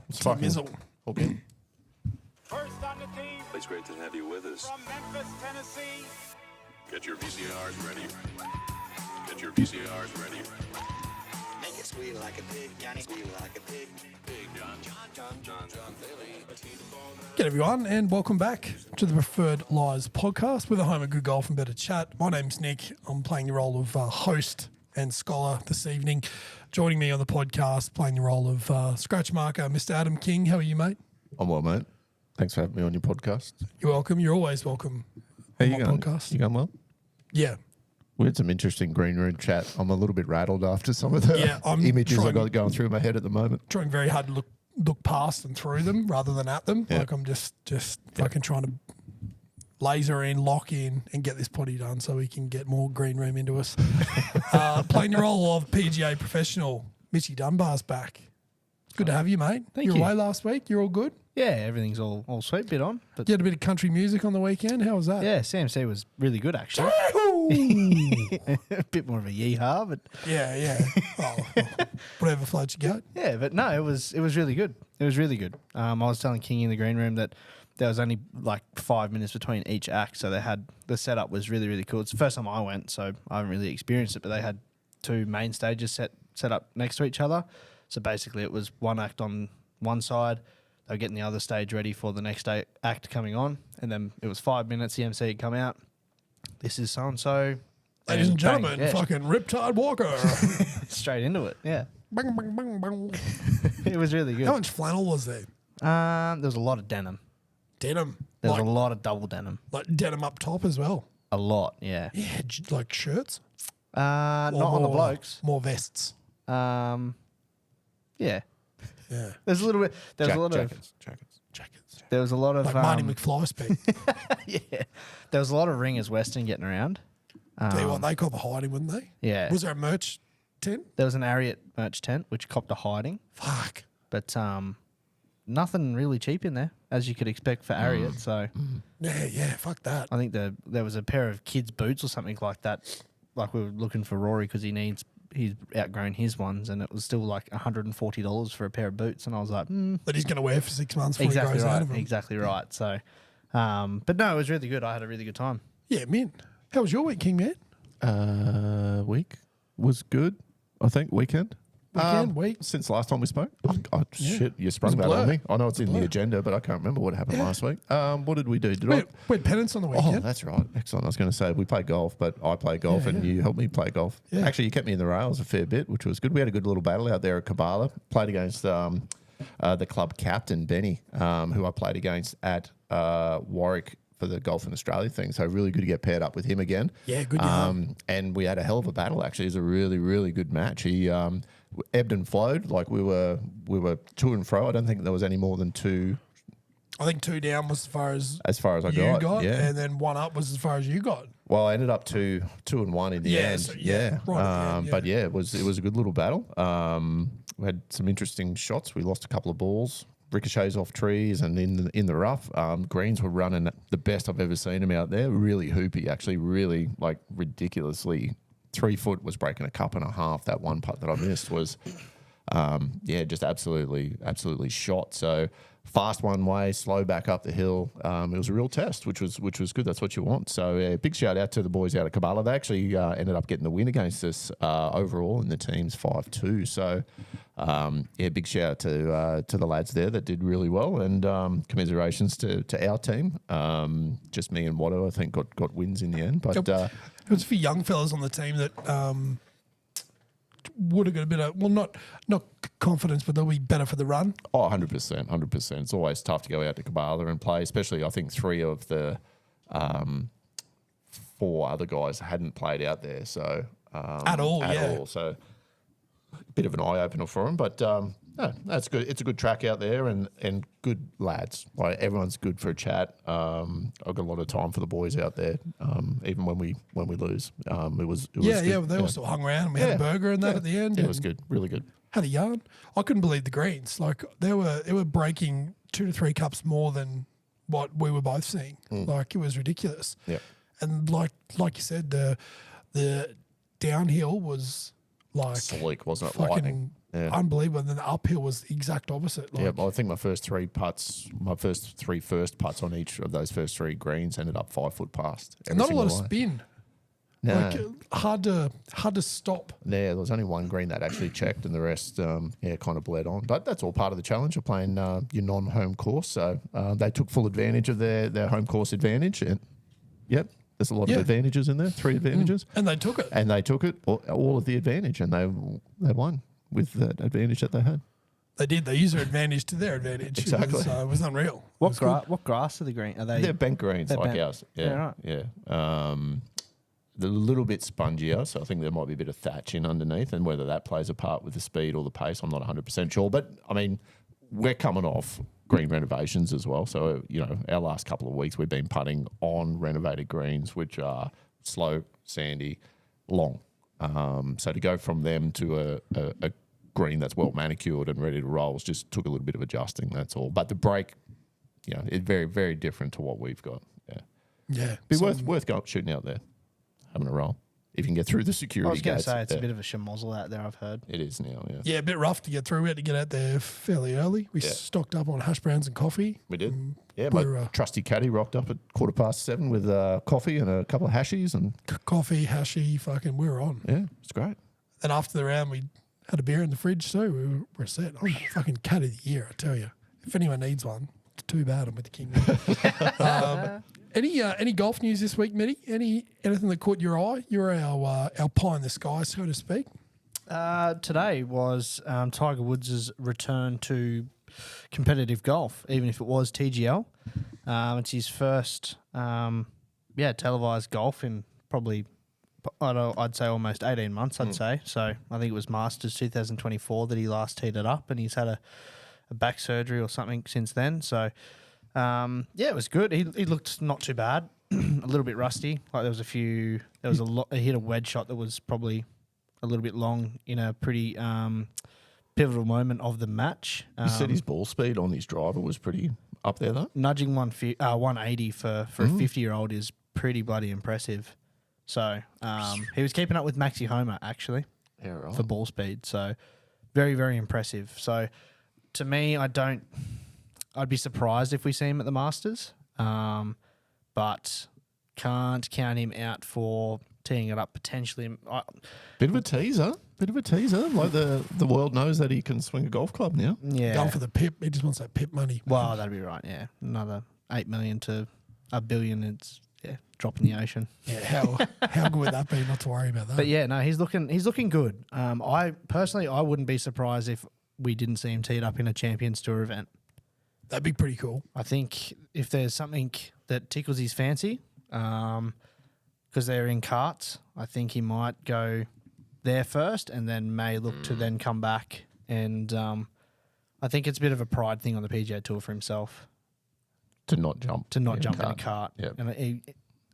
It's fucking Mizzle. okay. First on the team It's great to have you with us. from Memphis, Tennessee. Get your VCRs ready. Get your VCRs ready. Make it squeal like a pig, Johnny, squeal like a pig. Big John Bailey. G'day everyone and welcome back to the Preferred Lies podcast with a home of good golf and better chat. My name's Nick. I'm playing the role of host and scholar this evening. Joining me on the podcast, playing the role of scratch marker, Mr. Adam King. How are you, mate? I'm well, mate. Thanks for having me on your podcast. You're welcome. You're always welcome How on you my going? podcast. You going well? Yeah. We had some interesting green room chat. I'm a little bit rattled after some of the I'm images I trying- got going through my head at the moment. Trying very hard to look past and through them rather than at them. Yeah. Like I'm just fucking trying to laser in, lock in, and get this potty done so we can get more green room into us. Playing the role of PGA professional, Mitchy Dunbar's back. Good to have you, mate. Thank you were you. away last week. You're all good. Yeah, everything's all sweet, bit on. But You had a bit of country music on the weekend. How was that? yeah, CMC was really good actually. A bit more of a yeehaw, but yeah. Oh, whatever floats your goat. yeah, but no, it was really good. It was really good. I was telling King in the green room that there was only like 5 minutes between each act, so they had the setup was really, really cool. It's the first time I went, so I haven't really experienced it, but they had two main stages set up next to each other. So basically it was one act on one side, they were getting the other stage ready for the next act coming on, and then it was 5 minutes, the MC would come out. This is so-and-so. Ladies and bang, gentlemen, yeah, fucking Riptide Walker. straight into it, yeah. Bang, bang, bang, bang. It was really good. How much flannel was there? There was a lot of denim. Denim. There was Like, a lot of double denim. like denim up top as well. A lot, yeah. Yeah, like shirts. Not Or on the more- blokes. More vests. Yeah. Yeah. There's a little bit. There was a lot of. Jackets. There was a lot of. Like Marty McFly speak. Yeah. There was a lot of ringers Western getting around. Tell you what, they cop a hiding, wouldn't they? Yeah. Was there a merch tent? There was an Ariat merch tent which copped a hiding, Fuck. but nothing really cheap in there as you could expect for Ariat. So Yeah, fuck that. I think there was a pair of kids' boots or something like that. Like we were looking for Rory because he's outgrown his ones, and it was still like $140 for a pair of boots. And I was like, That he's going to wear for 6 months before exactly he grows out right, of them. exactly right. So, but no, it was really good. I had a really good time. Yeah, man. How was your week, King man? Week was good, I think. Weekend. Week? Since last time we spoke. Shit, you sprung It was that a on blur. me. I know it's in Blur. the agenda, but I can't remember what happened last week. What did we do? We had penance on the Oh, weekend. that's right. Excellent. I was going to say we played golf, but I play golf and you helped me play golf. Yeah. Actually, you kept me in the rails a fair bit, which was good. We had a good little battle out there at Kabbalah. Played against the club captain, Benny, who I played against at Warwick for the Golf in Australia thing. So really good to get paired up with him again. Yeah, good yarn. And we had a hell of a battle, actually. It was a really, really good match. He ebbed and flowed. Like we were to and fro. I don't think there was any more than two I think 2 down was as far as I you got. Yeah. and then 1 up was as far as you got. Well, I ended up 2-1 in the Yeah, end. so, yeah, right at the end, But yeah, it was a good little battle. We had some interesting shots. We lost a couple of balls, ricochets off trees, and in the rough. Greens were running the best I've ever seen them out there. Really hoopy, actually. Really like ridiculously. 3 foot was breaking a cup and a half. That one putt that I missed was, just absolutely shot. So fast one way, slow back up the hill. It was a real test, which was good. That's what you want. So yeah, big shout out to the boys out of Kabbalah. They actually ended up getting the win against us overall in the team's 5-2. So big shout out to the lads there that did really well, and commiserations to our team. Just me and Watto, I think, got wins in the end. But There was a few young fellas on the team that would have got a bit of, well, not confidence, but they'll be better for the run. Oh, 100%. It's always tough to go out to Kabbalah and play, especially I think 3 of the 4 other guys hadn't played out there. So At all. So a bit of an eye-opener for them. But no, that's good. It's a good track out there and good lads. Like everyone's good for a chat. I've got a lot of time for the boys out there, even when we lose. It was good. They all still hung around and we had a burger and that at the end. It and was good, really good. Had a yarn. I couldn't believe the greens. Like they were breaking 2 to 3 cups more than what we were both seeing. Like it was ridiculous. Yeah. And like you said, the downhill was like Slick, wasn't it? fucking Lightning. Yeah. unbelievable. And then the uphill was the exact opposite. Like, Yeah, well, I think my first three putts on each of those first three greens ended up 5 foot past. every not a lot of single way. spin. No. Like hard to stop. Yeah, there was only one green that actually checked, and the rest, kind of bled on. But that's all part of the challenge of playing your non-home course. So they took full advantage of their home course advantage. And yep, there's a lot of advantages in there, 3 advantages, And they took it. and they took it all of the advantage, and they won with that advantage that they had. They did. They used their advantage to their advantage. Exactly. It was unreal. What grass are the green? Are they? They're bent greens They're like bent. ours. Yeah, Yeah, right. yeah. They're a little bit spongier, so I think there might be a bit of thatch in underneath, and whether that plays a part with the speed or the pace, I'm not 100% sure. But, I mean, we're coming off green renovations as well. So, our last couple of weeks we've been putting on renovated greens, which are slow, sandy, long. So to go from them to a green that's well manicured and ready to roll just took a little bit of adjusting, that's all. But the break, it's very, very different to what we've got. Yeah. Yeah. Be worth going shooting out there, having a roll. If you can get through the I security was going to gates. say it's a bit of a schmozzle out there. I've heard. It is now, yeah. Yeah, a bit rough to get through. We had to get out there fairly early. We stocked up on hash browns and coffee. We did. Yeah, we're, my trusty caddy rocked up at 7:15 with coffee and a couple of hashies, and Coffee, hashy, fucking, we were on. yeah, it's great. And after the round, we had a beer in the fridge too. We were set. I'm fucking cat of the year, I tell you. If anyone needs one, it's too bad I'm with the king. Any golf news this week, Mitty? Anything that caught your eye? You're our pie in the sky, so to speak. Today was Tiger Woods' return to competitive golf, even if it was TGL. It's his first, televised golf in probably, I'd say almost 18 months, I'd say. So I think it was Masters 2024 that he last teed it up, and he's had a back surgery or something since then. So, it was good. He looked not too bad, a little bit rusty. Like he hit a wedge shot that was probably a little bit long in a pretty pivotal moment of the match. You said his ball speed on his driver was pretty up there, though. Nudging 180 for a 50-year-old is pretty bloody impressive. So he was keeping up with Maxi Homer, actually, for ball speed. So very, very impressive. So to me, I'd be surprised if we see him at the Masters, but can't count him out for teeing it up potentially. Bit of a teaser. Like the world knows that he can swing a golf club now. Yeah. Going for the pip. He just wants that pip money. Well, that'd be right, yeah. Another 8 million to $1 billion, it's drop in the ocean. Yeah, how good would that be? Not to worry about that. But yeah, no, he's looking good. I wouldn't be surprised if we didn't see him teed up in a Champions Tour event. That'd be pretty cool. I think if there's something that tickles his fancy, because they're in carts, I think he might go there first and then may look to then come back. And I think it's a bit of a pride thing on the PGA Tour for himself To not jump. in a cart. Yep. And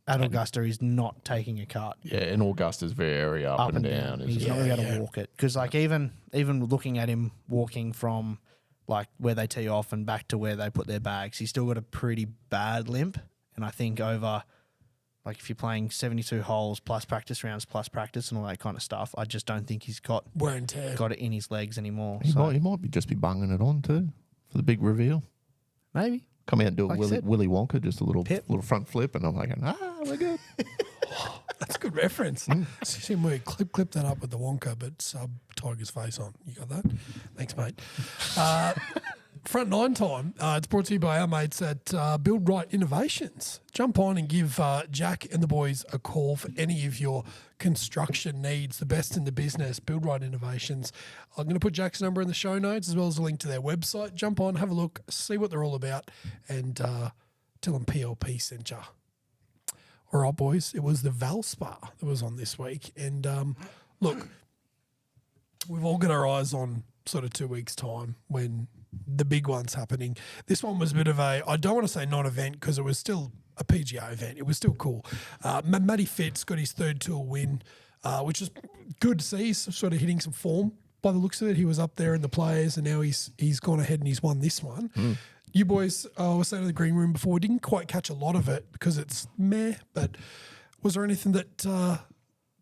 at Augusta, he's not taking a cart. Yeah, and Augusta's very up and down. He's isn't not it? going to be able to walk it. Because like even looking at him walking from like where they tee off and back to where they put their bags, he's still got a pretty bad limp. And I think over, like if you're playing 72 holes plus practice rounds plus practice and all that kind of stuff, I just don't think he's got Wear and tear. it in his legs anymore. He So might just be bunging it on too for the big reveal. maybe. Come out and do Like I a said. Willy Wonka, just a little Pip. front flip, and I'm like, we're good. That's a good reference. See, we clip that up with the Wonka, but sub Tiger's face on. You got that? Thanks, mate. Front nine time. It's brought to you by our mates at Build Right Innovations. Jump on and give Jack and the boys a call for any of your construction needs. The best in the business. Build Right Innovations. I'm going to put Jack's number in the show notes as well as a link to their website. Jump on, have a look, see what they're all about, and tell them PLP sent you. All right, boys. It was the Valspar that was on this week. And look, we've all got our eyes on sort of 2 weeks' time when the big one's happening. This one was a bit of a, I don't want to say non-event because it was still a PGA event. It was still cool. Matty Fitz got his third tour win, which is good to see. He's sort of hitting some form by the looks of it. He was up there in the players and now he's gone ahead and he's won this one. You boys, I was saying in the green room before, we didn't quite catch a lot of it because it's meh, but was there anything that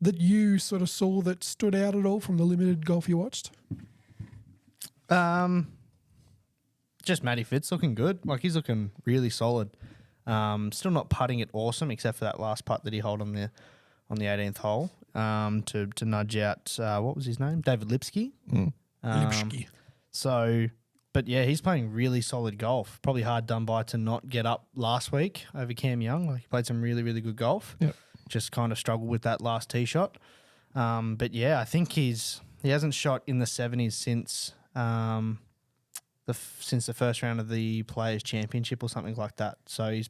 that you sort of saw that stood out at all from the limited golf you watched? Just Matty Fitz looking good. Like, he's looking really solid. Still not putting it awesome, except for that last putt that he held on the 18th hole to nudge out what was his name, David Lipsky. Lipsky. So, but yeah, he's playing really solid golf. Probably hard done by to not get up last week over Cam Young. Like, he played some really, really good golf. Yep. Just kind of struggled with that last tee shot. But yeah, I think he hasn't shot in the 70s since since the first round of the Players Championship or something like that. So he's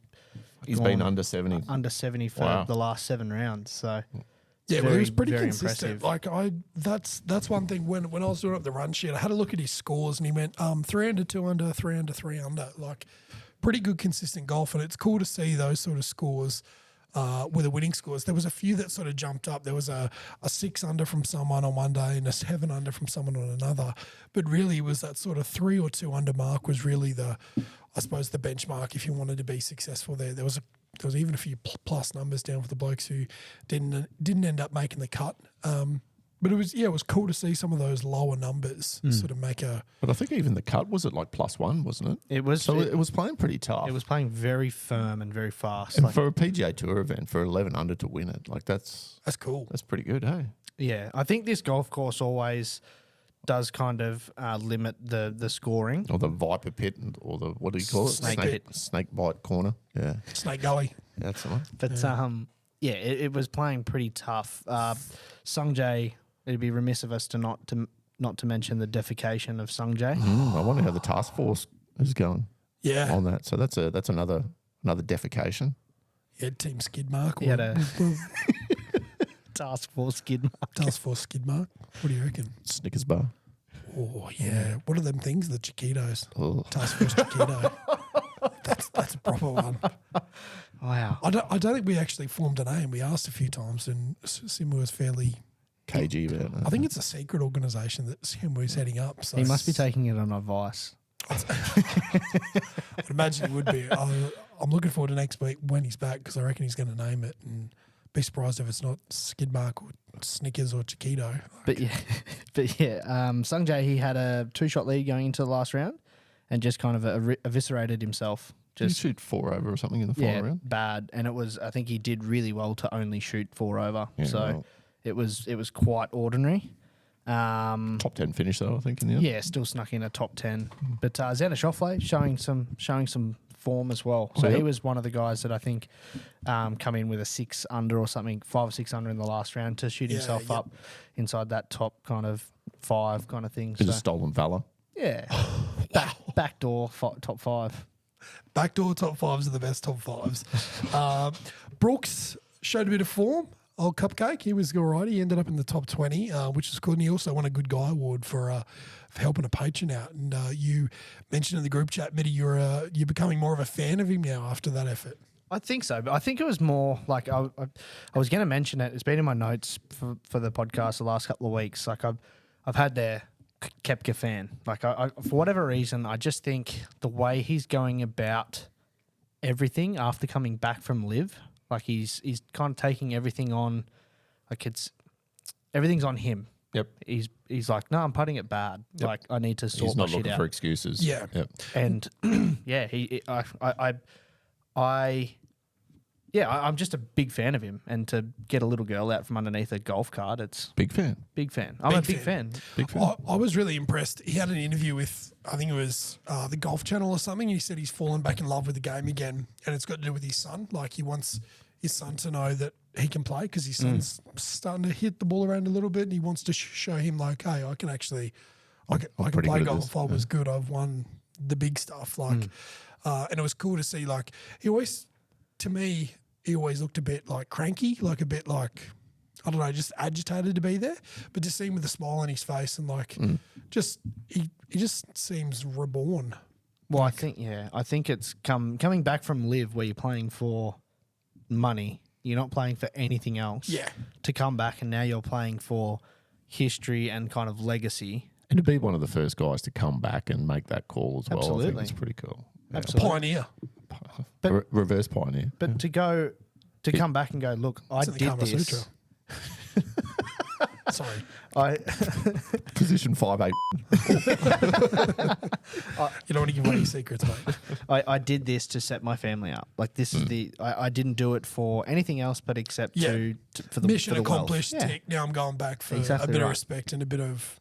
been gone under 70. under 70 for Wow. the last 7 rounds. So Yeah, well, he was pretty very consistent. impressive. That's one thing. When I was doing up the run sheet, I had a look at his scores, and he went 3 under, 2 under, 3 under, 3 under. Like, pretty good, consistent golf, and it's cool to see those sort of scores with the winning scores. There was a few that sort of jumped up. There was a 6 under from someone on one day and a 7 under from someone on another. But really, it was that sort of 3 or 2 under mark was really I suppose, the benchmark if you wanted to be successful there. There was even a few plus numbers down for the blokes who didn't end up making the cut. But it was cool to see some of those lower numbers sort of make a. But I think even the cut was at like +1, wasn't it? it was So it was playing pretty tough. it was playing very firm and very fast. and Like, for a PGA Tour event, for 11 under to win it, like that's Cool. pretty good, hey? yeah, I think this golf course always does kind of limit the scoring. Or the Viper Pit, or the, what do you call it? Snake Pit. Snake Bite Corner. Yeah, Snake Gully. that's the one. But it was playing pretty tough. Sungjae, it'd be remiss of us to not to mention the defecation of Sungjae. I wonder how the task force is going Yeah. on that. So that's another defecation. Yeah, Team Skid Mark. He had a task force skid mark. Task Force Skid Mark. What do you reckon? Snickers bar. Oh, yeah. What are them things? The Chiquitos. Oh. Task Force Chiquito. That's a proper one. Wow. I don't think we actually formed a name. We asked a few times, and Simba was fairly. KG about that. I think it's a secret organisation that Simba was heading up. So He must be taking it on advice. I'd imagine he would be. I'm looking forward to next week when he's back, because I reckon he's going to name it, and be surprised if it's not Skid Mark or Snickers or Chiquito. But yeah, Sungjae, he had a 2-shot lead going into the last round, and just kind of eviscerated himself. Did he Just shoot 4 over or something in the final round? bad. And I think he did really well to only shoot 4 over. Yeah, so well. it was quite ordinary. Top 10 finish though, I think, in the end. Yeah, still snuck in a top 10. But Xander Schauffele showing some form as well. So Oh, yeah. he was one of the guys that I think come in with a 6 under or something, 5 or 6 under in the last round to shoot Yeah, himself yep. up inside that top kind of 5 kind of thing. Bit of So stolen valor. yeah, backdoor top 5. Backdoor top 5s are the best top 5s. Brooks showed a bit of form. Old Cupcake, he was all right. He ended up in the top 20, which is good. And he also won a Good Guy Award for helping a patron out. And you mentioned in the group chat, Mitty, you're becoming more of a fan of him now after that effort. I think so, but I think it was more like I was going to mention it. It's been in my notes for the podcast the last couple of weeks. Like I've had their Koepka fan. Like I for whatever reason, I just think the way he's going about everything after coming back from Live, like he's kind of taking everything on, like everything's on him. Yep. He's like, no, I'm putting it bad. Yep. Like I need to sort He's my not shit looking out. for excuses. Yeah. Yep. And yeah, I'm just a big fan of him. And to get a little girl out from underneath a golf cart, it's Big fan. big fan. I'm a big fan. Big fan. I was really impressed. He had an interview with, I think it was the Golf Channel or something. And he said he's fallen back in love with the game again. And it's got to do with his son. Like he wants his son to know that he can play, because his son's starting to hit the ball around a little bit. And he wants to show him like, hey, I can actually, I can pretty play good at golf. this, I was good. I've won the big stuff. Like, and it was cool to see, like, he always looked a bit like cranky, like a bit like, I don't know, just agitated to be there. But to see him with a smile on his face and like, he just seems reborn. Well, I think it's coming back from Live, where you're playing for money. You're not playing for anything else. Yeah. To come back and now you're playing for history and kind of legacy. And to be one of the first guys to come back and make that call as well, I Absolutely. think it's pretty cool. Yeah. Absolutely. Pioneer. But- Reverse pioneer. But to come back and go, look, I It's in the did Kama this. Sutra. Sorry. I Position 5'8". You don't want to give away secrets, mate. I did this to set my family up. Like this is I didn't do it for anything else but except Yeah. for the Mission for the wealth. accomplished. Yeah. Tick. Now I'm going back for Exactly a bit of right. respect and a bit of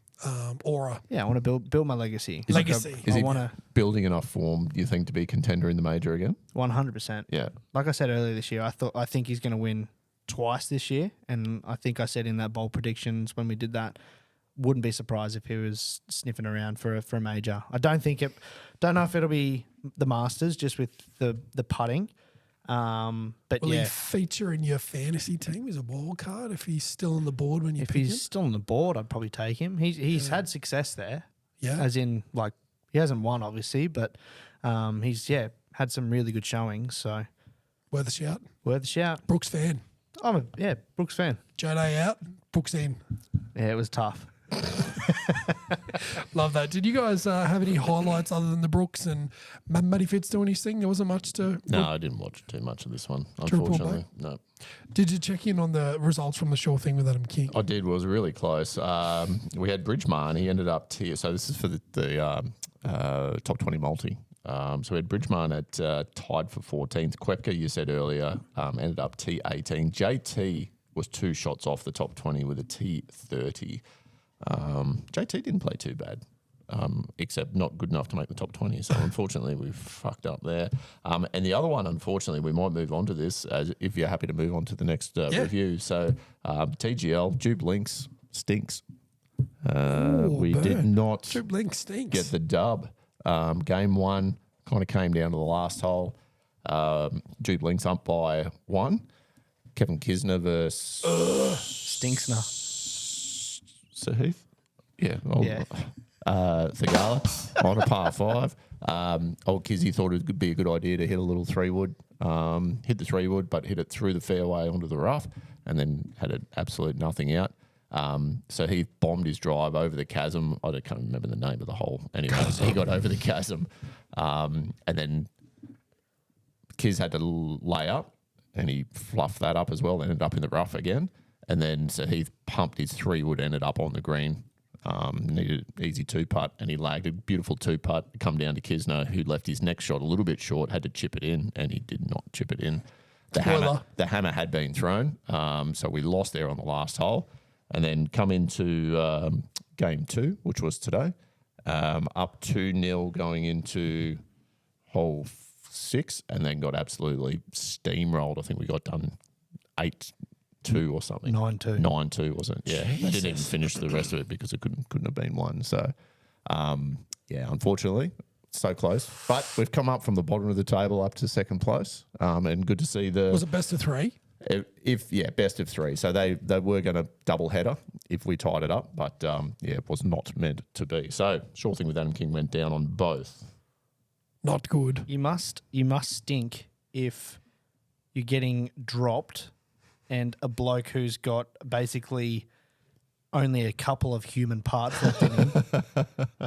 aura. Yeah, I want to build my legacy. Legacy. Is I he want to building enough form, do you think, to be a contender in the major again? 100%. Yeah. Like I said earlier this year, I think he's going to win twice this year, and I think I said in that bold predictions when we did that, wouldn't be surprised if he was sniffing around for a major. I don't know if it'll be the Masters just with the putting. But Will yeah, he feature in your fantasy team as a wild card if he's still on the board when you if pick he's him? still on the board, I'd probably take him. He's had success there. Yeah. As in, like, he hasn't won, obviously, but he's, had some really good showings. So, Worth a shout. worth a shout. Brooks fan. I'm a Brooks fan. Joe Day out. Brooks in. Yeah, it was tough. Love that. Did you guys have any highlights other than the Brooks and Matty Fitz doing his thing? There wasn't much to. No, I didn't watch too much of this one, To report unfortunately. No. Did you check in on the results from the Shore thing with Adam King? I did. It was really close. We had Bridgman. He ended up so this is for the top 20 multi. So we had Bridgman at tied for 14th. Koepka, you said earlier, ended up T18. JT was 2 shots off the top 20 with a T30. JT didn't play too bad, except not good enough to make the top 20. So unfortunately, we fucked up there. And the other one, unfortunately, we might move on to this if you're happy to move on to the next review. So TGL, Jupe Links stinks. We did not True Blink stinks. get the dub. Game 1 kind of came down to the last hole. Jupe Links up by 1. Kevin Kisner versus Stinksner. Sahith. Yeah. Yeah. Thagala on a par 5. Old Kizzy thought it would be a good idea to hit a little 3-wood. Hit the 3-wood, but hit it through the fairway onto the rough and then had an absolute nothing out. So he bombed his drive over the chasm. I can't remember the name of the hole. Anyway, so he got over the chasm. And then Kiz had to lay up and he fluffed that up as well, ended up in the rough again. And then so he pumped his 3-wood, ended up on the green. Needed an easy 2-putt and he lagged a beautiful 2-putt. Come down to Kisner, who left his next shot a little bit short, had to chip it in, and he did not chip it in. The hammer had been thrown, so we lost there on the last hole. And then come into game 2, which was today, up 2-0 going into hole 6, and then got absolutely steamrolled. I think we got done 8-2 or something. 9-2. 9-2, wasn't it? Yeah. They didn't even finish the rest of it because it couldn't have been won. So, unfortunately, so close. But we've come up from the bottom of the table up to second place, and good to see the... Was it best of 3? Best of 3. So they were going to double header if we tied it up, but it was not meant to be. So Sure Thing with Adam King went down on both. Not good. You must stink if you're getting dropped and a bloke who's got basically only a couple of human parts left in him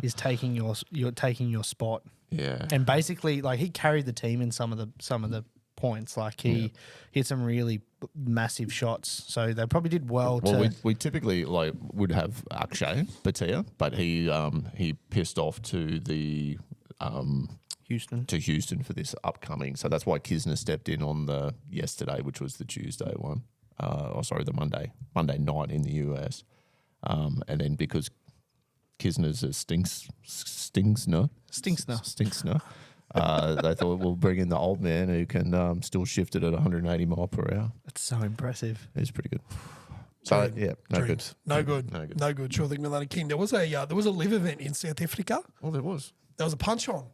is taking your spot. Yeah. And basically, like, he carried the team in some of the points. Like, he hit some really massive shots. So they probably did well. We typically would have Akshay Bhatia, but he pissed off to the Houston for this upcoming. So that's why Kisner stepped in on the yesterday, which was the Tuesday one. The Monday night in the US. And then because Kisner's a Stinksner, they thought we'll bring in the old man who can still shift it at 180 mile per hour. That's so impressive. It's pretty good. So no good. No good. Sure Thing with Adam King. There was a live event in South Africa. Well, there was. There was a punch on.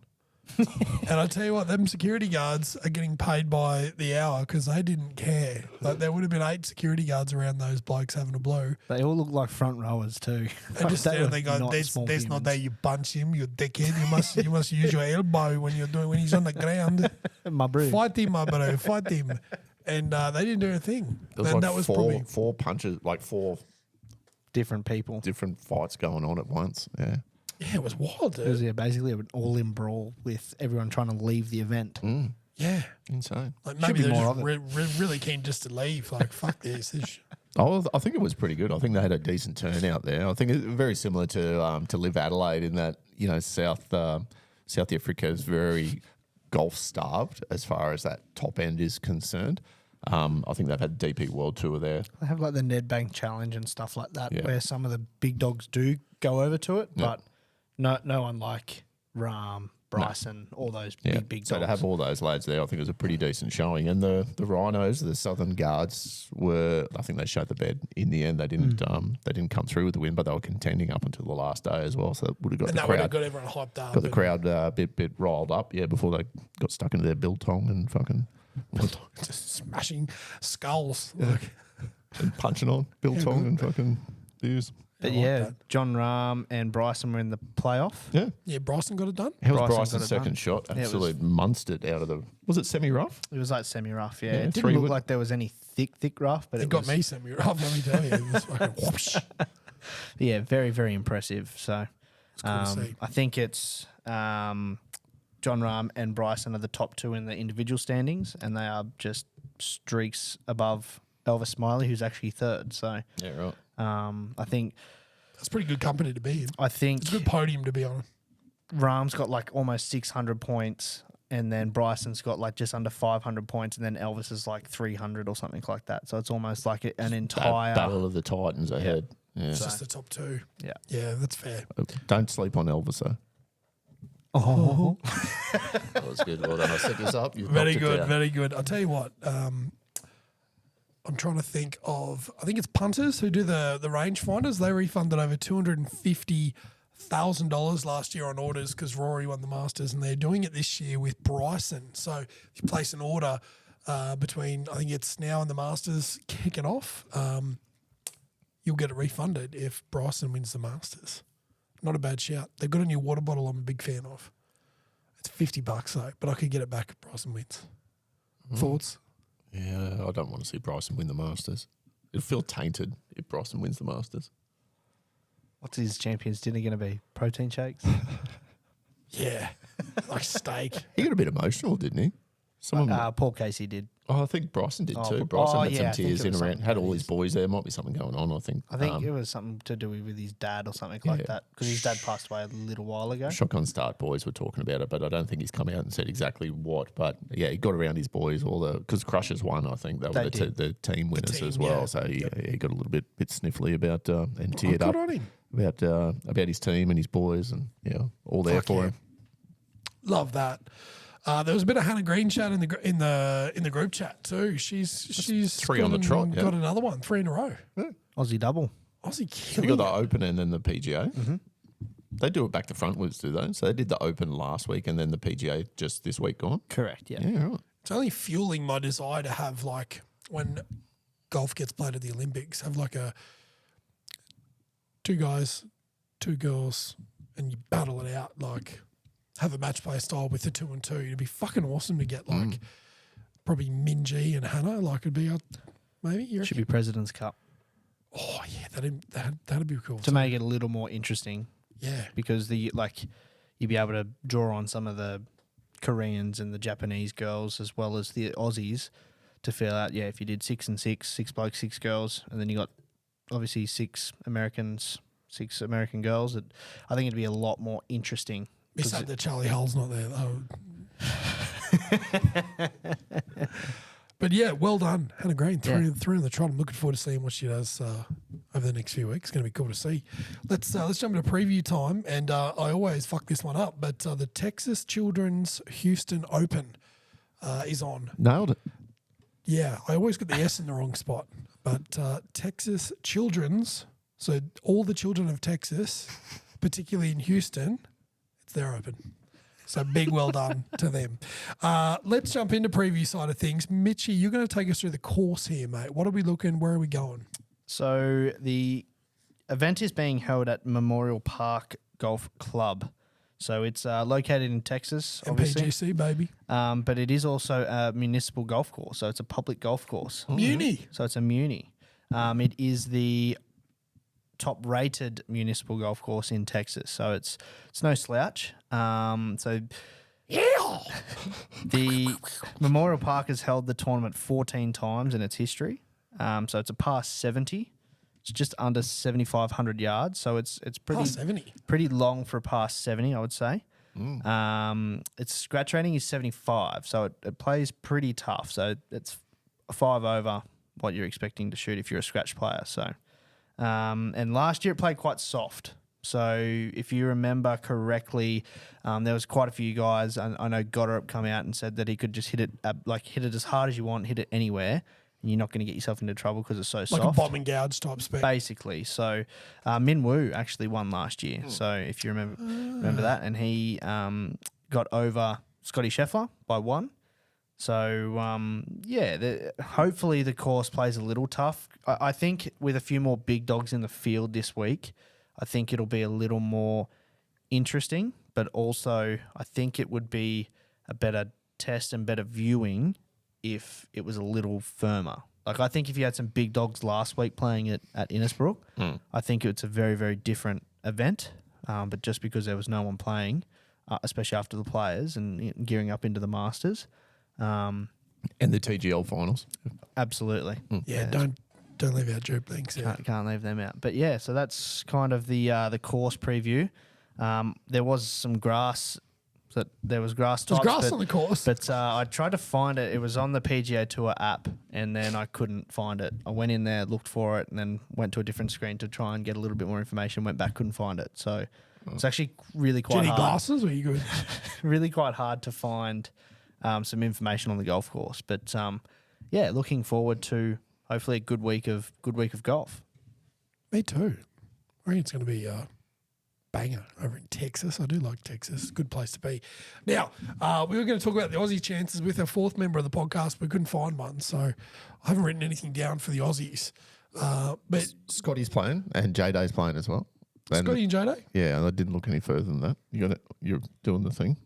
And I tell you what, them security guards are getting paid by the hour because they didn't care. Like, there would have been 8 security guards around those blokes having a blow. They all look like front rowers too. And just They there, were they go, not "That's small not humans. there. You punch him, you dickhead. You must use your elbow when he's on the ground. My bro. Fight him, my bro. Fight him." And they didn't do a thing. There was And like that was four probably punches, like 4 Different people. different fights going on at once. Yeah. it was wild, It was dude. basically an all-in brawl with everyone trying to leave the event. Yeah, Insane. like Should maybe be they're more just of it. really keen just to leave. Like, fuck this. Oh, I think it was pretty good. I think they had a decent turnout there. I think it's very similar to Live Adelaide in that South Africa is very golf starved as far as that top end is concerned. I think they've had DP World Tour there. They have like the Nedbank Challenge and stuff like that, Yeah. where some of the big dogs do go over to it, but no one like Rahm, Bryson, all those big So dogs. to have all those lads there, I think it was a pretty decent showing. And the Rhinos, the Southern Guards, I think they showed the bed in the end. They didn't come through with the win, but they were contending up until the last day as well. So it would have got And the that would crowd have got everyone hyped up. got the crowd a bit riled up, before they got stuck into their biltong and fucking just smashing skulls. Like, and punching on biltong and fucking beers. But I like yeah, that. John Rahm and Bryson were in the playoff. Yeah. Bryson got it done. How was Bryson Bryson's got it second done. shot? Yeah, it was- Absolute monstered out of the. Was it semi-rough? It was like semi-rough, yeah. Yeah, It didn't 3 look wood. like there was any thick rough, but It it got was, me semi-rough, let me tell you. It was fucking whoosh. yeah, very, very impressive. So cool to see. I think it's John Rahm and Bryson are the top two in the individual standings, and they are just streaks above Elvis Smiley, who's actually third. So Yeah, right. I think That's pretty good company to be in. It's a good podium to be on. Rahm's got like almost 600 points, and then Bryson's got like just under 500 points, and then Elvis is like 300 or something like that. So it's almost like an entire. Battle of the Titans ahead. Yeah. It's just the top two. Yeah. Yeah, that's fair. Don't sleep on Elvis though. Oh, That was good. Well done. I set this up. You've Very knocked it good, down. very good. I'll tell you what. I'm trying to think of. I think it's punters who do the rangefinders. They refunded over $250,000 last year on orders because Rory won the Masters, and they're doing it this year with Bryson. So if you place an order between, I think it's now and the Masters kicking off, you'll get it refunded if Bryson wins the Masters. Not a bad shout. They've got a new water bottle I'm a big fan of. It's $50 though, but I could get it back if Bryson wins. Thoughts? Yeah, I don't want to see Bryson win the Masters. It'll feel tainted if Bryson wins the Masters. what's his Champions Dinner going to be? Protein shakes? Yeah, like steak. He got a bit emotional, didn't he? Someone, Paul Casey did. I think Bryson did Oh, too. oh, Bryson had yeah, some I think tears it in was around. something Had with all his his- boys there. Might be something going on. I think. I think it was something to do with his dad or something like that, because his dad passed away a little while ago. Shotgun Start boys were talking about it, but I don't think he's come out and said exactly what. But yeah, he got around his boys, because Crushers won. I think they were They the did. team winners team, as well. yeah. So he got a little bit sniffly about and teared good up on him. about his team and his boys, and all there Fuck for yeah. him. Love that. There was a bit of Hannah Green chat in the group chat too. She's three on the trot, yeah. Got another one, 3 in a row. Aussie double. Aussie You killing got the it. Open and then the PGA. Mm-hmm. They do it back to frontwards, do they? So they did the Open last week and then the PGA just this week gone. Correct, yeah. Yeah, right. It's only fueling my desire to have, like, when golf gets played at the Olympics, have like a 2 guys, 2 girls, and you battle it out, like have a match play style with the 2 and 2. It'd be fucking awesome to get like probably Minji and Hannah. Like it'd be maybe you Should reckon? be President's Cup. Oh yeah, that'd be cool. To make it a little more interesting, Yeah, because you'd be able to draw on some of the Koreans and the Japanese girls as well as the Aussies to feel out, if you did 6 and 6, 6 blokes, 6 girls, and then you got obviously 6 Americans, 6 American girls, I think it'd be a lot more interesting. be sad that Charlie Hull's not there though. But yeah, well done, Hannah Green. Three on the trot. I'm looking forward to seeing what she does over the next few weeks. It's going to be cool to see. Let's jump into preview time. And I always fuck this one up, but the Texas Children's Houston Open is on. Nailed it. Yeah, I always get the S in the wrong spot. But Texas Children's, so all the children of Texas, particularly in Houston, it's their Open. So big well done to them. Let's jump into preview side of things. Mitchie, you're going to take us through the course here, mate. What are we looking? Where are we going? So the event is being held at Memorial Park Golf Club. So it's located in Texas, obviously. MPGC, baby. But it is also a municipal golf course. So it's a public golf course. Muni. So it's a muni. It is the top-rated municipal golf course in Texas. So it's no slouch. So the Memorial Park has held the tournament 14 times in its history. So it's a par 70. It's just under 7,500 yards. So it's pretty Past 70. pretty long for a par 70, I would say. Its scratch rating is 75, so it plays pretty tough. So it's 5 over what you're expecting to shoot if you're a scratch player. So, and last year it played quite soft. So if you remember correctly, there was quite a few guys. I know Goddard come out and said that he could just hit it as hard as you want, hit it anywhere, and you're not going to get yourself into trouble because it's so Like soft. a bomb and gouge type spec. Basically. So Min Woo actually won last year. So if you remember that, and he got over Scotty Scheffler by 1. So hopefully the course plays a little tough. I think with a few more big dogs in the field this week, I think it'll be a little more interesting, but also I think it would be a better test and better viewing if it was a little firmer. Like I think if you had some big dogs last week playing it at Innisbrook, I think it's a very, very different event. But just because there was no one playing, especially after the players and gearing up into the Masters. And the TGL finals. Absolutely. Yeah, don't leave out Joop Links. Yeah. Can't leave them out. But yeah, so that's kind of the course preview. There was some grass. There was grass There's types. grass on the course. But I tried to find it. It was on the PGA Tour app, and then I couldn't find it. I went in there, looked for it, and then went to a different screen to try and get a little bit more information. Went back, couldn't find it. So it's actually really Do you quite need hard. glasses or are you good? Really quite hard to find some information on the golf course. But yeah, looking forward to hopefully a good week of golf. Me too. I think it's going to be a banger over in Texas. I do like Texas. Good place to be. Now, we were going to talk about the Aussie chances with our fourth member of the podcast, but we couldn't find one. So I haven't written anything down for the Aussies. But Scotty's playing and J-Day's playing as well. And Scotty and J-Day, yeah, I didn't look any further than that. You're doing the thing.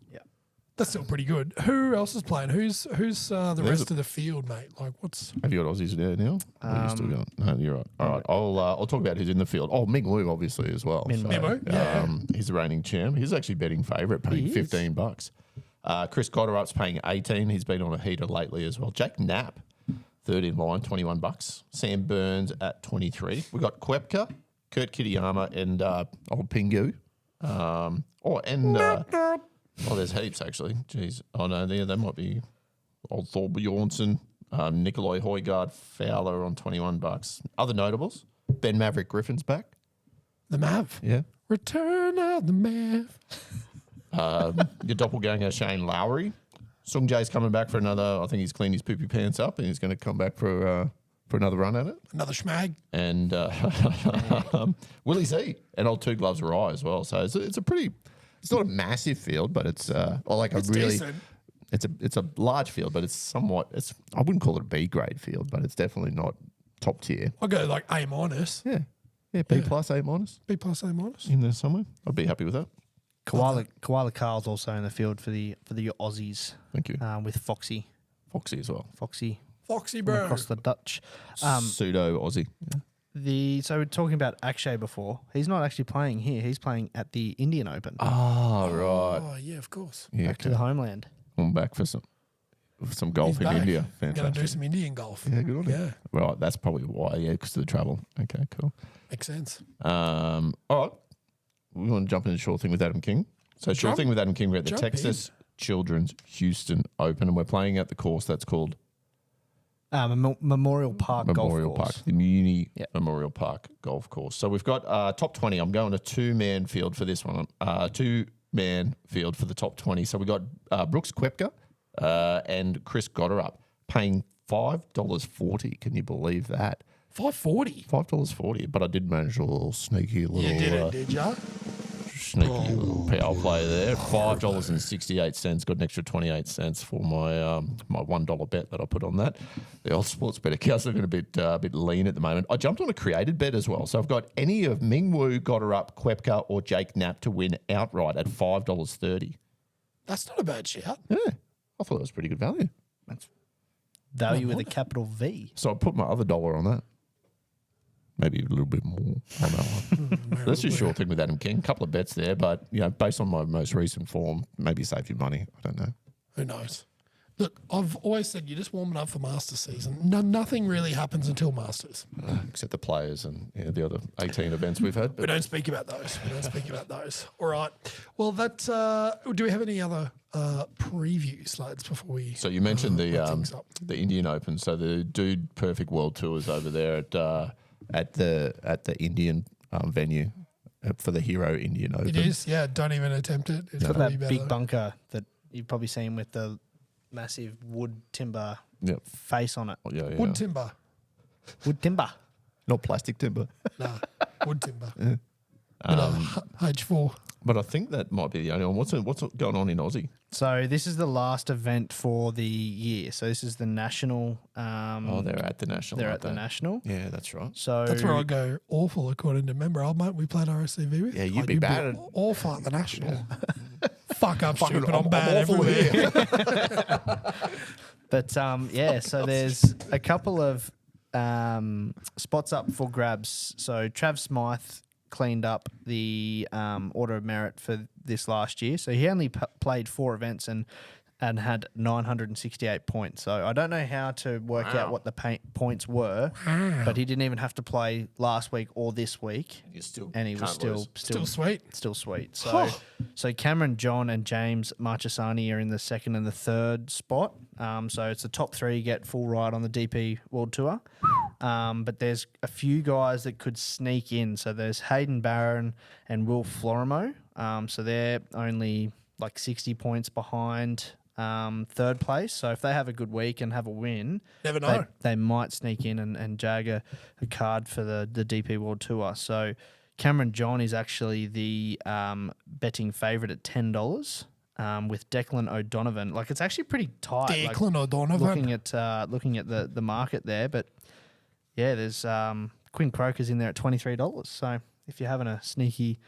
that's still pretty good. Who else is playing? Who's the rest of the field, mate? Like, what's... Have you got Aussies there now? Or are you still going? No, you're right. All right, I'll talk about who's in the field. Oh, Ming Wu obviously as well. Min Wu, yeah. He's the reigning champ. He's actually betting favourite, paying He is. $15. Chris Cotterup's paying 18. He's been on a heater lately as well. Jake Knapp, third in line, $21. Sam Burns at 23. We got Koepka, Kurt Kitayama, and old Pingu. There's heaps actually. Jeez. Oh no, there might be old Thor Bjornsson, Nikolai Højgaard, Fowler on $21. Other notables: Ben Maverick Griffin's back. The Mav. Yeah. Return of the Mav. Your doppelganger Shane Lowry. Sung Jae's coming back for another. I think he's cleaned his poopy pants up and he's going to come back for another run at it. Another schmag. And Willie Z and old Two Gloves Rye as well. So it's a pretty. It's not a massive field, but it's Decent. It's a large field, but it's somewhat. I wouldn't call it a B grade field, but it's definitely not top tier. I'll go like A minus. Yeah, B plus, A minus B plus, A minus. in there somewhere. I'd be happy with that. Koala Carl's also in the field for the Aussies. Thank you. With Foxy Foxy as well. Foxy Foxy, bro. across the Dutch. Pseudo Aussie. Yeah. So we're talking about Akshay before. He's not actually playing here. He's playing at the Indian Open. Oh right. Oh, yeah, of course. Yeah. Back to the homeland. I'm back for some golf He's in back. India. Going to do Fantastic. some Indian golf. Yeah, good on Yeah, him. Right, that's probably why. Yeah, because of the travel. Okay, cool. makes sense. All right. We want to jump into short thing with Adam King. So short Jump- thing with Adam King, we're at the jump Texas Children's Houston Open, and we're playing at the course that's called Memorial Park Memorial Golf Park, Course. the Muni Yep. Memorial Park Golf Course. So we've got top 20. I'm going a two-man field for this one. Two-man field for the top 20. So we got Brooks Koepka and Chris Gotterup paying $5.40. Can you believe that? $5.40. $5.40. But I did manage a little sneaky little You did it, did ya? sneaky little power play there. $5.68. Got an extra 28 cents for my my $1 bet that I put on that. The old sports bet accounts are looking a bit lean at the moment. I jumped on a created bet as well. So I've got any of Ming Wu, Gotterup, Koepka, or Jake Knapp to win outright at $5.30. That's not a bad shout. Yeah, I thought that was pretty good value. That's value with a capital V. So I put my other dollar on that. Maybe a little bit more on that one. That's just short thing with Adam King. A couple of bets there, but based on my most recent form, maybe save you money. I don't know. Who knows? Look, I've always said you're just warming up for Masters season. Nothing really happens until Masters. Except the players and the other 18 events we've had. We But don't speak about those. We don't speak about those. All right. Well, that. Do we have any other previews, lads, before we? so you mentioned wrap things up? the Indian Open. So the Dude Perfect World Tour is over there at the Indian venue for the Hero Indian Open. It is. Yeah. Don't even attempt it. It's Got probably that big better. bunker that you've probably seen with the massive wood timber Yep. face on it. Oh, yeah. Wood timber. Wood timber. Not plastic timber. Nah. Wood timber. H4. But I think that might be the only one. What's going on in Aussie? So this is the last event for the year. So this is the national. They're at the National. They're aren't at the they? national. Yeah, that's right. So That's where I go awful, according to remember old mate we played RSCV with. Yeah, you'd be you'd bad at- awful at the national. Fuck up, Fucking- stupid. I'm bad awful everywhere. But yeah, so there's a couple of spots up for grabs. So Trav Smythe cleaned up the Order of Merit for this last year. So he only played 4 events and had 968 points. So I don't know how to work out what the points were, but he didn't even have to play last week or this week, You still and he was still Still sweet. Still sweet. So, so Cameron, John, and James Marchesani are in the 2nd and the 3rd spot. So it's the top 3 get full ride on the DP World Tour. But there's a few guys that could sneak in. So there's Hayden Barron and Will Florimo. So they're only like 60 points behind 3rd place. So if they have a good week and have a win, Never know. they might sneak in and jag a card for the DP World Tour. So Cameron John is actually the betting favourite at $10 with Declan O'Donovan. Like, it's actually pretty tight. Declan O'Donovan. Looking at the market there, but yeah, there's Quinn Croker's in there at $23. So if you're having a sneaky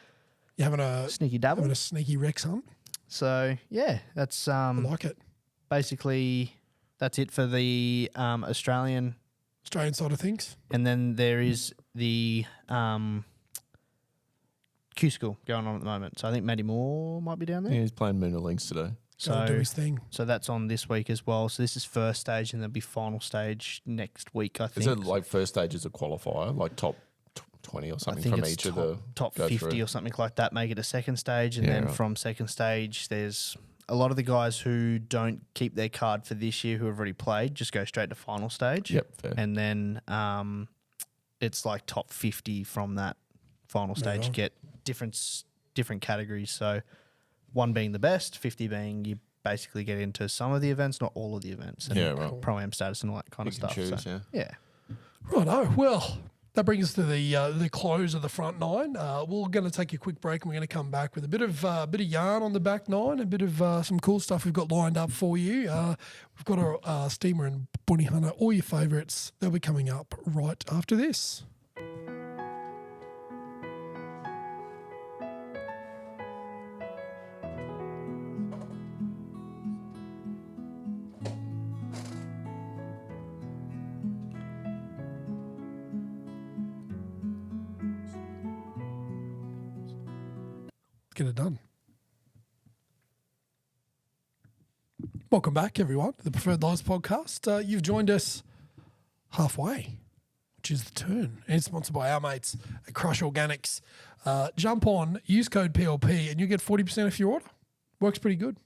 You having a dabble, having a sneaky Rex hunt? so yeah, that's I like it. basically that's it for the Australian. Australian side of things. And then there is the Q School going on at the moment. So I think Matty Moore might be down there. Yeah, he's playing Moona Links today. Gotta do his thing. So that's on this week as well. So this is first stage, and there'll be final stage next week, I think. Is it like first stage is a qualifier, like top 20 or I something think from it's each of the top go 50 through? or something like that, make it a second stage. And Yeah, then right. from second stage, there's a lot of the guys who don't keep their card for this year who have already played, just go straight to final stage. Yep, fair. And then it's like top 50 from that final stage. on. You get different categories. So one being the best, 50 being you basically get into some of the events, not all of the events. And Yeah, right. Pro-Am status and all that kind Pick of and stuff. choose, so, yeah. Righto. Well, that brings us to the close of the front 9. We're going to take a quick break, and we're going to come back with a bit of yarn on the back 9, a bit of some cool stuff we've got lined up for you. We've got our Steamer and Bunny Hunter, all your favourites. They'll be coming up right after this. Get it done. Welcome back, everyone, to the Preferred Lives podcast. You've joined us halfway, which is the turn. And it's sponsored by our mates at Crush Organics. Jump on, use code PLP, and you get 40% off your order. Works pretty good.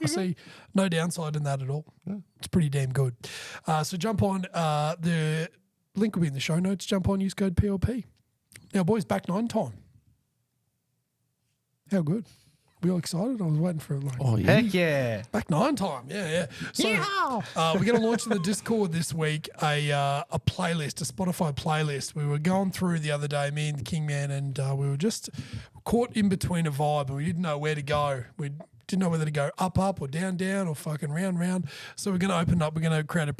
I see no downside in that at all. It's pretty damn good. So jump on. The link will be in the show notes. Jump on, use code PLP. Now, boys, back 9 time. How good? We all excited? I was waiting for like Heck yeah. back 9 time. Yeah. So we're going to launch in the Discord this week a playlist, a Spotify playlist. We were going through the other day, me and the Kingman, and we were just caught in between a vibe, and we didn't know where to go. We didn't know whether to go up or down or fucking round. So we're going to open up. We're going to create a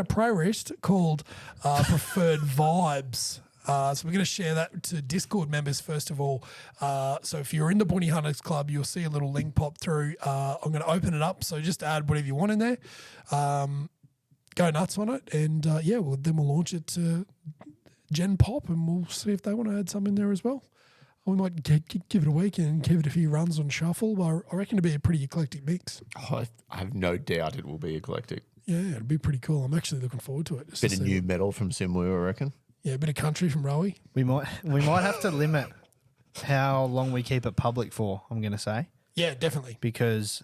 playlist called Preferred Vibes. So we're going to share that to Discord members first of all. So if you're in the Bunny Hunters Club, you'll see a little link pop through. I'm going to open it up. So just add whatever you want in there. Go nuts on it. And then we'll launch it to Gen Pop, and we'll see if they want to add some in there as well. We might give it a week and give it a few runs on shuffle. But I reckon it'd be a pretty eclectic mix. I have no doubt it will be eclectic. Yeah, it'd be pretty cool. I'm actually looking forward to it. just Bit to of see new what- metal from Simwu, I reckon. Yeah, a bit of country from Rowie. We might have to limit how long we keep it public for. I'm going to say, Yeah, definitely. because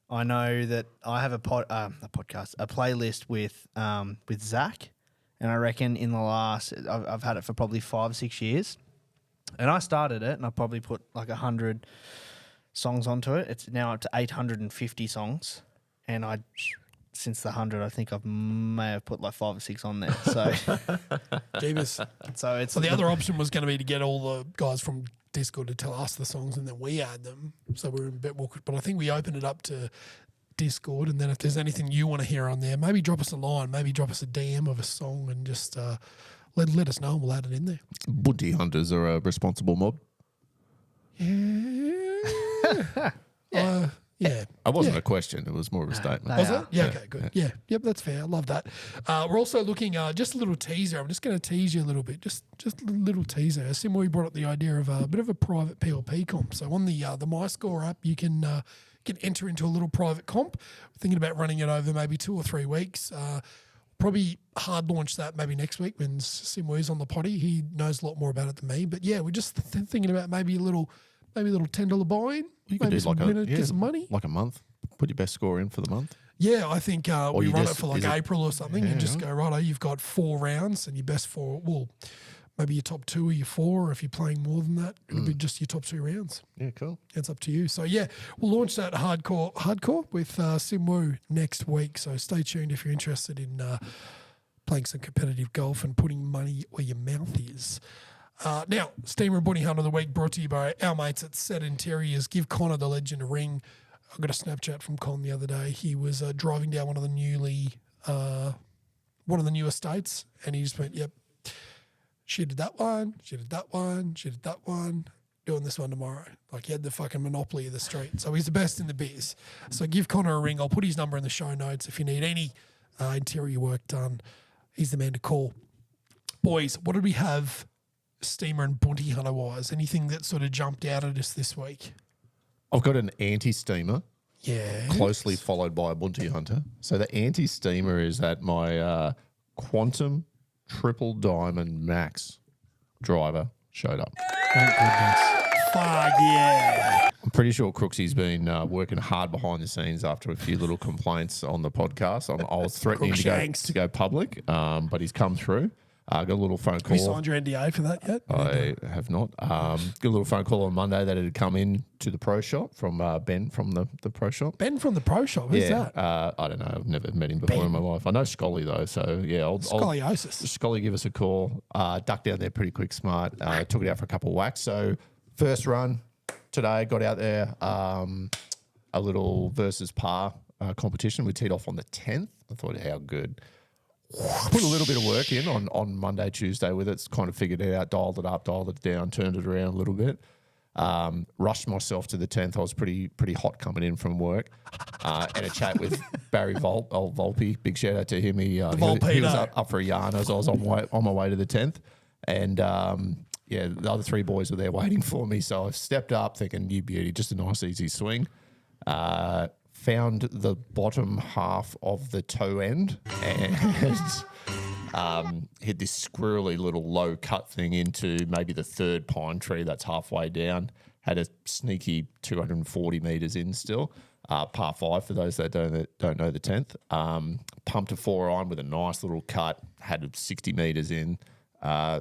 I know that I have a playlist with Zach, and I reckon in the last I've had it for probably 5 or 6 years, and I started it and I probably put like 100 songs onto it. It's now up to 850 songs, and since the 100, I think I may have put like 5 or 6 on there. So, Jeebus. so it's So the other option was going to be to get all the guys from Discord to tell us the songs and then we add them. So we're in a bit more. But I think we open it up to Discord, and then if there's anything you want to hear on there, maybe drop us a line, maybe drop us a DM of a song, and just let us know, and we'll add it in there. Bounty hunters are a responsible mob. Yeah. Yeah. It wasn't Yeah. a question. It was more of a statement. They Was are. it? Yeah, okay, good. Yeah. Yep, that's fair. I love that. We're also looking, just a little teaser. I'm just going to tease you a little bit. Just a little teaser. Simwe brought up the idea of a bit of a private PLP comp. So on the MyScore app, you can enter into a little private comp. We're thinking about running it over maybe 2 or 3 weeks. Probably hard launch that maybe next week when Simwe's on the potty. He knows a lot more about it than me. But yeah, we're just thinking about maybe a little $10 buy-in. You could Maybe do some like winner, get some money. like a month. Put your best score in for the month. Yeah, I think we you run just- it for like is it- April or something, Yeah, and just right. go, righto, you've got 4 rounds and your best 4, well, maybe your top 2 or your 4, or if you're playing more than that, it'll be just your top 2 rounds. Yeah, cool. It's up to you. So yeah, we'll launch that hardcore with Simwu next week. So stay tuned if you're interested in playing some competitive golf and putting money where your mouth is. Now, Steamer and Bunny Hunt of the Week brought to you by our mates at Set Interiors. Give Connor the legend a ring. I got a Snapchat from Con the other day. He was driving down one of the new estates, and he just went, "Yep, she did that one, she did that one, she did that one. Doing this one tomorrow." Like, he had the fucking monopoly of the street. So he's the best in the biz. So give Connor a ring. I'll put his number in the show notes if you need any interior work done. He's the man to call. Boys, what did we have? Steamer and Bunty Hunter wise, anything that sort of jumped out at us this week? I've got an anti-steamer, Yeah. closely followed by a bounty hunter. So the anti-steamer is at my Quantum Triple Diamond Max driver showed up. Thank goodness. Fuck yeah. I'm pretty sure Crooksy's been working hard behind the scenes after a few little complaints on the podcast. I was threatening Crookshanks. to go public, but he's come through. Got a little phone Have you call. signed your NDA for that yet? I have not. Got a little phone call on Monday that it had come in to the pro shop from Ben from the pro shop. Ben from the pro shop, who's that? I don't know. I've never met him before in my life. I know Scully though, so yeah. I'll Scoliosis. Scully give us a call. Ducked down there pretty quick, smart. Took it out for a couple of whacks. So first run today, got out there. A little versus par competition. We teed off on the 10th. I thought, how good. Put a little bit of work in on Monday, Tuesday with it. Kind of figured it out, dialed it up, dialed it down, turned it around a little bit. Rushed myself to the 10th. I was pretty hot coming in from work. And a chat with Barry Volpe. Big shout out to him. He was Volpedo. up for a yarn as I was on my way to the 10th. And yeah, the other 3 boys were there waiting for me. So I stepped up thinking, you beauty, just a nice, easy swing. Found the bottom half of the toe end and hit this squirrely little low cut thing into maybe the 3rd pine tree that's halfway down. Had a sneaky 240 metres in still. Par 5 for those that don't know the 10th. Pumped a 4-iron with a nice little cut. Had 60 metres in.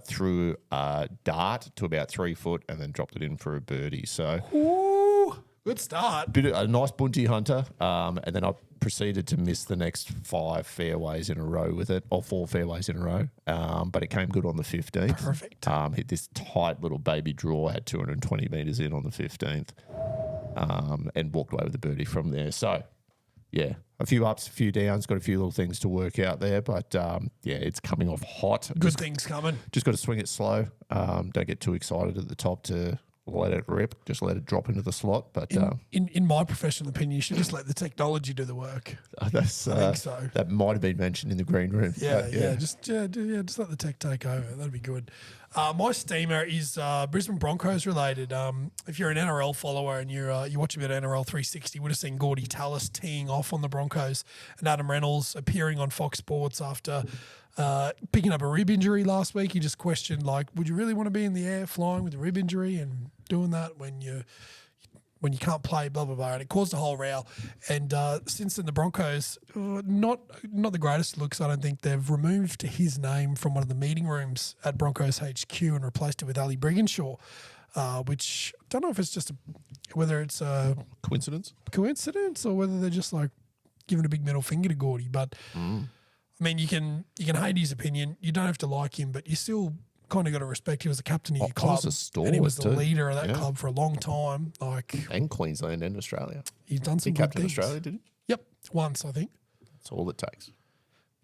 Threw a dart to about 3 foot and then dropped it in for a birdie. So Ooh, good start. a nice bounty hunter, and then I proceeded to miss the next 5 fairways in a row with it, or 4 fairways in a row. But it came good on the 15th. Perfect. Hit this tight little baby draw, had 220 metres in on the 15th, and walked away with the birdie from there. So, yeah, a few ups, a few downs, got a few little things to work out there, but yeah, it's coming off hot. Good things coming. Just got to swing it slow. Don't get too excited at the top to let it rip. Just let it drop into the slot. But In my professional opinion, you should just let the technology do the work. that's I think so. that might have been mentioned in the green room. Yeah, but yeah. Just let the tech take over. That'd be good. My steamer is Brisbane Broncos related. If you're an NRL follower and you watch a bit of NRL 360, you would have seen Gordy Tallis teeing off on the Broncos and Adam Reynolds appearing on Fox Sports after picking up a rib injury last week. He just questioned, like, would you really want to be in the air flying with a rib injury and doing that when you can't play, blah, blah, blah. And it caused a whole row. And since then, the Broncos, not the greatest looks, I don't think. They've removed his name from one of the meeting rooms at Broncos HQ and replaced it with Ali Brigginshaw, which I don't know if it's just whether it's a coincidence or whether they're just like giving a big middle finger to Gordy. But, I mean, you can hate his opinion. You don't have to like him, but you still kind of got to respect. He was the captain of your club, and he was the leader of that club for a long time. And Queensland and Australia. He's done some He good captained things. Australia, did he? Yep, once I think. That's all it takes.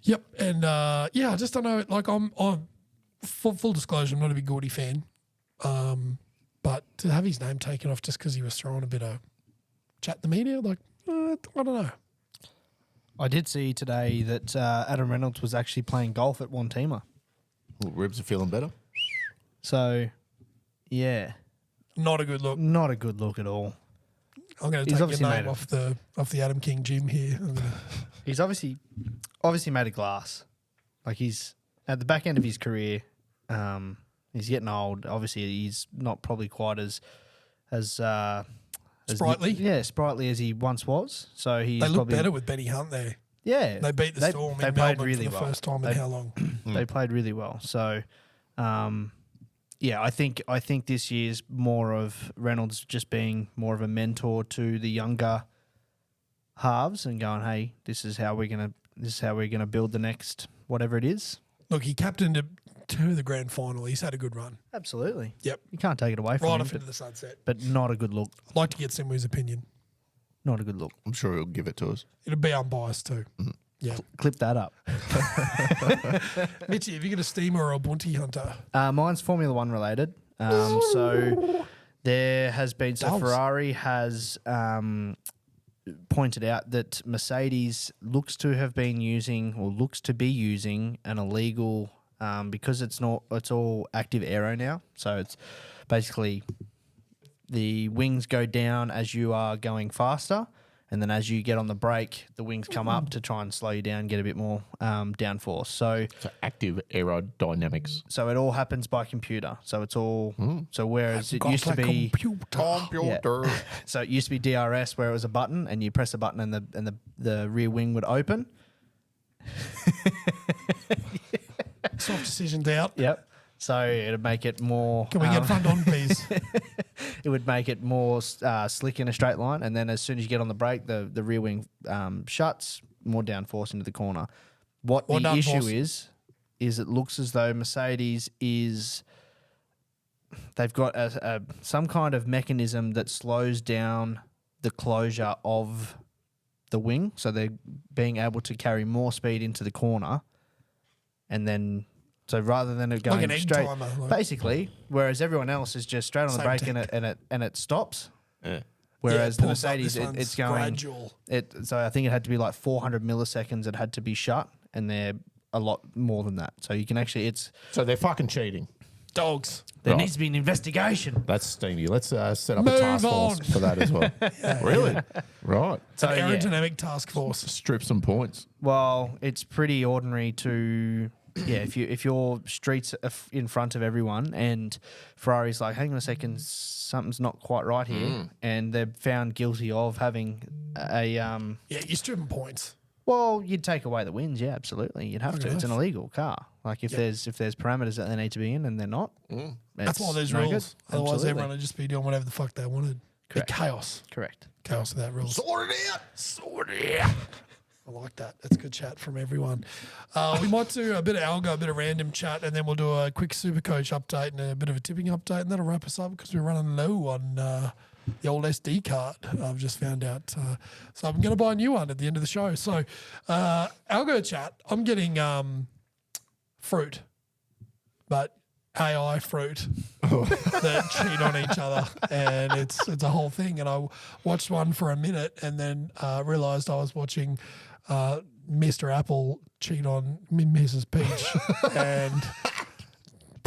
Yep, and I just don't know. Like I'm full disclosure, I'm not a big Gordy fan, but to have his name taken off just because he was throwing a bit of chat in the media, like I don't know. I did see today that Adam Reynolds was actually playing golf at One Teamer. Ribs are feeling better. So, yeah, Not a good look. not a good look at all. I'm going to He's take obviously your name made off the Adam King gym here. He's obviously made of glass. Like he's at the back end of his career. He's getting old. Obviously, he's not probably quite as Sprightly? sprightly as he once was. So he's They look probably better with Benny Hunt there. Yeah, They beat the Storm they in played Melbourne really for the well. first time in how long? They played really well. So, I think this year's more of Reynolds just being more of a mentor to the younger halves and going, hey, this is how we're gonna build the next whatever it is. Look, he captained it to the grand final. He's had a good run. Absolutely. Yep. You can't take it away from Right him. off into the sunset. But not a good look. I'd like to get Simu's opinion. Not a good look. I'm sure he'll give it to us. It'll be unbiased too. Yeah. Clip that up. Mitchie, have you got a steamer or a bounty hunter? Mine's Formula One related. So there has been Doves. Ferrari has pointed out that Mercedes looks to be using an illegal because it's all active aero now. So it's basically the wings go down as you are going faster. And then as you get on the brake, the wings come up to try and slow you down, get a bit more downforce. So active aerodynamics. So it all happens by computer. So it's all so whereas it used to be Computer. so it used to be DRS where it was a button and you press a button and the rear wing would open. Soft decisions out. Yep. So it'd make it more. Can we get front on, please? It would make it more slick in a straight line, and then as soon as you get on the brake, the rear wing shuts, more downforce into the corner. What More the issue downforce. is it looks as though Mercedes they've got some kind of mechanism that slows down the closure of the wing, so they're being able to carry more speed into the corner, and then. So rather than it going Like an egg straight, timer, like- basically, whereas everyone else is just straight on the Same brake tech. and it stops. Yeah. Whereas Yeah, the it pulls up. Mercedes, This one's it's going. gradual. So I think it had to be like 400 milliseconds. It had to be shut, and they're a lot more than that. So you can actually, So they're fucking cheating. Dogs. there Right. needs to be an investigation. That's steamy. Let's set up Move a task force on. for that as well. Really? Right. So An yeah. aerodynamic task force. Strip some points. Well, it's pretty ordinary to. Yeah, if your streets are in front of everyone and Ferrari's like, hang on a second, something's not quite right here, and they're found guilty of having a Yeah, you're stripping points. well, you'd take away the wins, yeah, absolutely, you'd have Fair to. It's an enough. illegal car. Like if there's parameters that they need to be in and they're not, That's why there's no good. rules. Otherwise, Absolutely. everyone would just be doing whatever the fuck they wanted. Be Correct. chaos. Correct. Chaos without rules. Sort it out. Sort it out. I like that. That's good chat from everyone. We might do a bit of algo, a bit of random chat, and then we'll do a quick Supercoach update and a bit of a tipping update, and that'll wrap us up because we're running low on the old SD card. I've just found out. So I'm going to buy a new one at the end of the show. So algo chat, I'm getting fruit, but AI fruit that cheat on each other, and it's a whole thing. And I watched one for a minute, and then realised I was watching Mr. Apple cheat on Mrs. Peach, and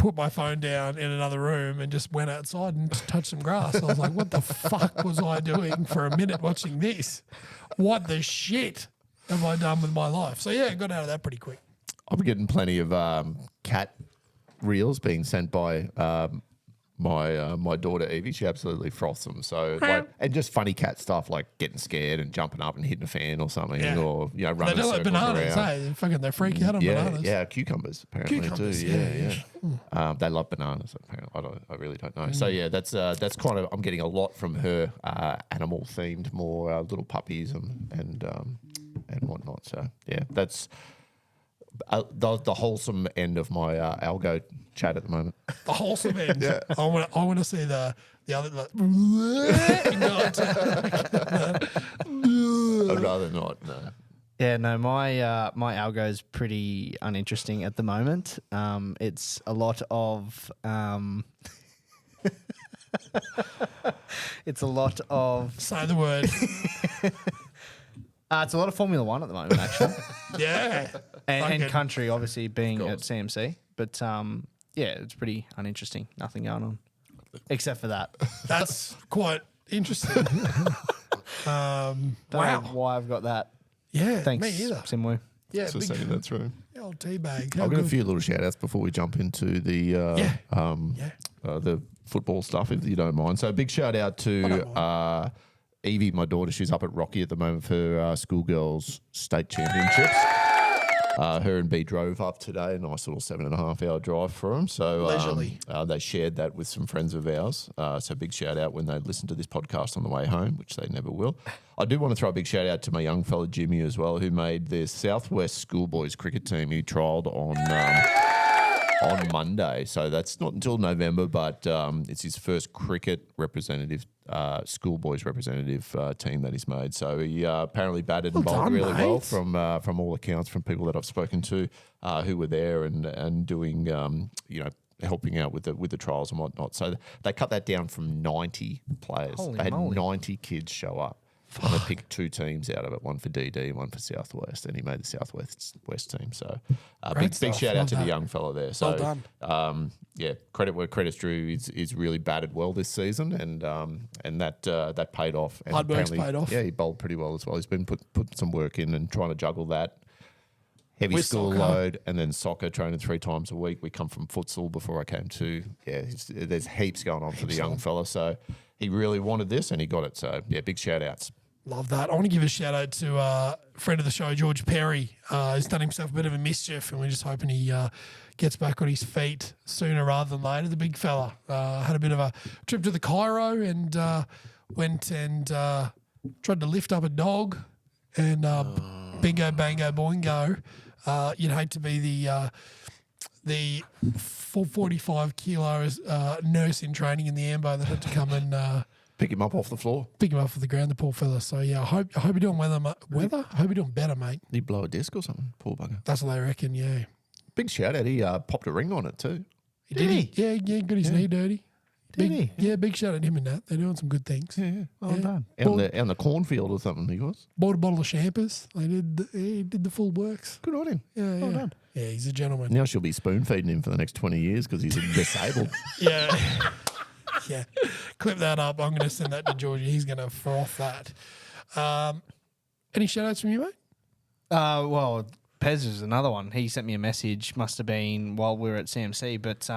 put my phone down in another room and just went outside and touched some grass. I was like, what the fuck was I doing for a minute watching this? What the shit have I done with my life? So, yeah, I got out of that pretty quick. I've been getting plenty of cat reels being sent by my daughter Evie. She absolutely froths them. So and just funny cat stuff like getting scared and jumping up and hitting a fan or something, or They running don't like circles bananas, around. hey? They freak out on bananas. Yeah, cucumbers apparently Cucumbers, too. yeah. They love bananas. Apparently, I really don't know. So yeah, that's kind of I'm getting a lot from her, animal themed, more little puppies and whatnot. So yeah, that's. The wholesome end of my algo chat at the moment. The wholesome end. Yeah. I want to see the other. Like, I'd rather not. No. Yeah, no, my my algo is pretty uninteresting at the moment. It's a lot of it's a lot of say the word. It's a lot of Formula One at the moment, actually. Yeah. And country, obviously, being at CMC. But yeah, it's pretty uninteresting. Nothing going on. Except for that. That's quite interesting. Don't know why I've got that. Yeah, Thanks, me either. Simwe. Yeah, So saying that's right. old teabag. I've got a few little shout outs before we jump into the the football stuff, if you don't mind. So a big shout out to Evie, my daughter. She's up at Rocky at the moment for schoolgirls state championships. Her and B drove up today, a nice little 7.5 hour drive for them. So Leisurely. They shared that with some friends of ours. So big shout out when they listen to this podcast on the way home, which they never will. I do want to throw a big shout out to my young fella Jimmy as well, who made the Southwest Schoolboys cricket team. He trialled on Monday. So that's not until November, but it's his first cricket representative, schoolboys representative team that he's made. So he apparently batted and bowled really well from all accounts, from people that I've spoken to who were there and doing, helping out with the trials and whatnot. So they cut that down from 90 players. Holy they had moly. 90 kids show up. And they picked two teams out of it, one for DD and one for Southwest, and he made the Southwest team. So big stuff. shout Well out to done. the young fella there. So Well done. credit where credit's due. He's really batted well this season, and that paid off. And Hard work's apparently, paid off. Yeah, he bowled pretty well as well. He's been put some work in and trying to juggle that heavy With school soccer. load and then soccer, training 3 times a week. We come from futsal before I came to. Yeah, there's heaps going on for the young fella. So he really wanted this and he got it. So yeah, big shout outs. Love that. I want to give a shout out to a friend of the show, George Perry. He's done himself a bit of a mischief, and we're just hoping he gets back on his feet sooner rather than later. The big fella had a bit of a trip to the Cairo and went and tried to lift up a dog, and bingo, bango, boingo. You'd hate to be the 45 kilos nurse in training in the AMBO that had to come and Pick him up off the floor. pick him up for the ground, the poor fella. So yeah, I hope you're doing weather. I hope you're doing better, mate. Did he blow a disc or something? Poor bugger. That's what they reckon. Yeah, Big shout out. He popped a ring on it too. did he? Yeah, got his knee dirty. Did he? Yeah, big shout out to him and that. They're doing some good things. Yeah. Well done. Out in the cornfield or something he was. Bought a bottle of champers. He did the full works. Good on him. Yeah, Well yeah. done. Yeah, he's a gentleman. Now she'll be spoon feeding him for the next 20 years because he's disabled. Yeah. Yeah. Clip that up. I'm going to send that to Georgie. He's going to froth that. Any shout outs from you, mate? Well, Pez is another one. He sent me a message, must have been while we were at CMC, but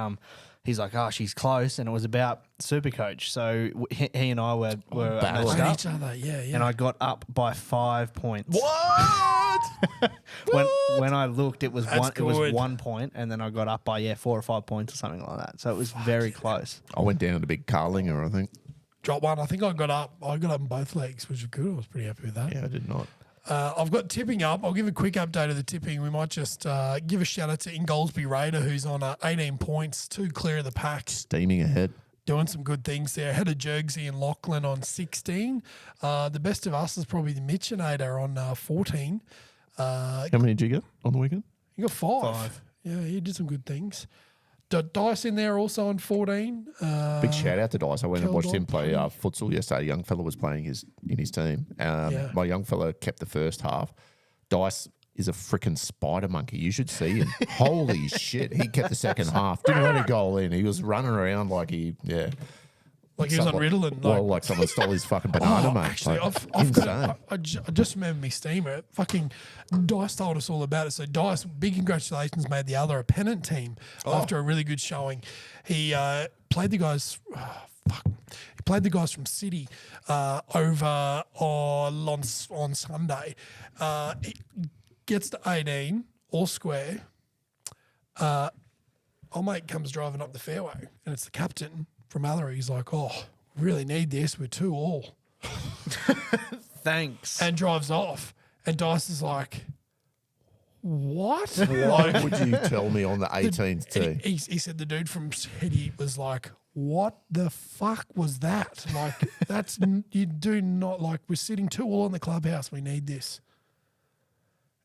he's like, oh, she's close, and it was about Supercoach. So he and I were battling. matched Playing up, each other. Yeah, yeah. and I got up by 5 points. What? When I looked, it was That's it was good. 1 point, and then I got up by 4 or 5 points or something like that. So it was very close. I went down to big Carlinger, I think. Drop one. I think I got up in both legs, which was good. I was pretty happy with that. Yeah, I did not. I've got tipping up. I'll give a quick update of the tipping. We might just give a shout out to Ingoldsby Raider, who's on 18 points, 2 clear of the pack, Steaming ahead. doing some good things there. Had a Jergsey and Lachlan on 16. The best of us is probably the Mitchinator on 14. How many did you get on the weekend? You got 5. Yeah, he did some good things. Dice in there also on 14. Big shout out to Dice. I went and watched him play Keldon. futsal yesterday. A young fella was playing in his team. My young fella kept the first half. Dice is a freaking spider monkey. You should see him. Holy shit. He kept the second half. Didn't let a goal in. He was running around like he was on Ritalin. Like someone stole his fucking banana, mate. Actually, Like, I've insane. got. I just remember me steamer. Fucking Dice told us all about it. So Dice, big congratulations, made the other a pennant team after a really good showing. He played the guys. He played the guys from City over on Sunday. He gets to 18 all square. Old mate comes driving up the fairway, and it's the captain from Mallory. He's like, "Oh, really need this. We're 2-all." Thanks. And drives off. And Dice is like, "What?" Why would you tell me on the 18th too? He said the dude from City was like, "What the fuck was that? Like, that's you do not like. We're sitting 2-all in the clubhouse. We need this."